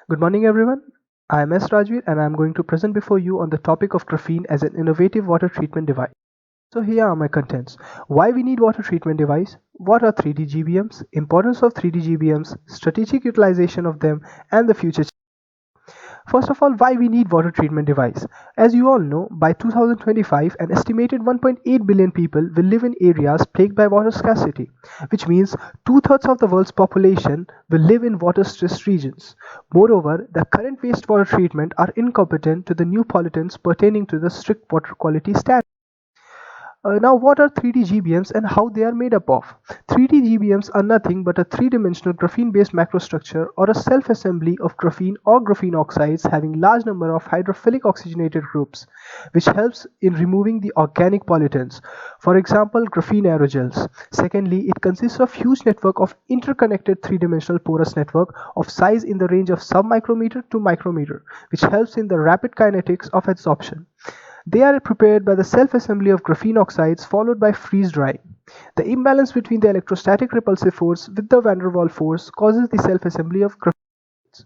Good morning, everyone. I am Rajveer and I am going to present before you on the topic of graphene as an innovative water treatment device. So here are my contents. Why we need water treatment device, what are 3D GBMs, importance of 3D GBMs, strategic utilization of them, and the future. First of all, why we need water treatment device. As you all know, by 2025, an estimated 1.8 billion people will live in areas plagued by water scarcity, which means two-thirds of the world's population will live in water-stressed regions. Moreover, the current wastewater treatment are incompetent to the new pollutants pertaining to the strict water quality standards. Now, what are 3D GBMs and how they are made up of? 3D GBMs are nothing but a three-dimensional graphene-based macrostructure or a self-assembly of graphene or graphene oxides having large number of hydrophilic oxygenated groups, which helps in removing the organic pollutants. For example, graphene aerogels. Secondly, it consists of huge network of interconnected three-dimensional porous network of size in the range of sub-micrometer to micrometer, which helps in the rapid kinetics of adsorption. They are prepared by the self-assembly of graphene oxides followed by freeze-drying. The imbalance between the electrostatic repulsive force with the van der Waals force causes the self-assembly of graphenes.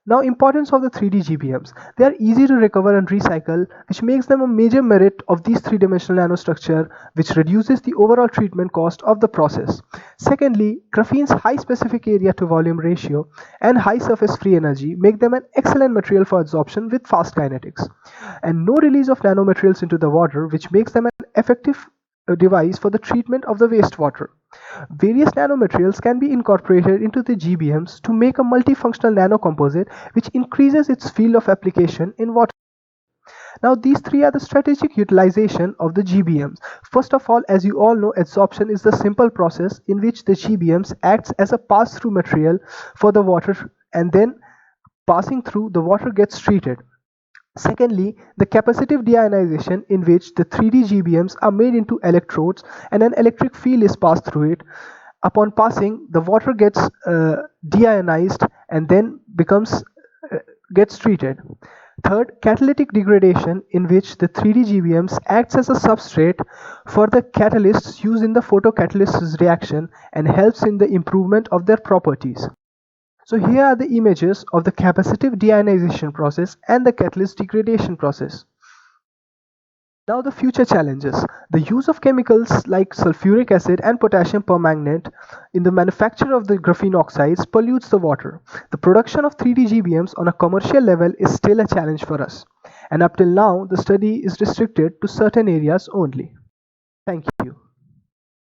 Now, importance of the 3D GBMs. They are easy to recover and recycle, which makes them a major merit of these three-dimensional nanostructure, which reduces the overall treatment cost of the process. Secondly, graphene's high specific area to volume ratio and high surface free energy make them an excellent material for adsorption with fast kinetics, and no release of nanomaterials into the water, which makes them an effective device for the treatment of the wastewater. Various nanomaterials can be incorporated into the GBMs to make a multifunctional nanocomposite which increases its field of application in water. Now, these three are the strategic utilization of the GBMs. First of all, as you all know, adsorption is the simple process in which the GBMs acts as a pass-through material for the water, and then passing through the water gets treated. Secondly, the capacitive deionization, in which the 3D GBMs are made into electrodes and an electric field is passed through it. Upon passing, the water gets deionized and then gets treated. Third, catalytic degradation, in which the 3D GBMs acts as a substrate for the catalysts used in the photocatalysis reaction and helps in the improvement of their properties. So here are the images of the capacitive deionization process and the catalyst degradation process. Now the future challenges. The use of chemicals like sulfuric acid and potassium permanganate in the manufacture of the graphene oxides pollutes the water. The production of 3D GBMs on a commercial level is still a challenge for us. And up till now, the study is restricted to certain areas only.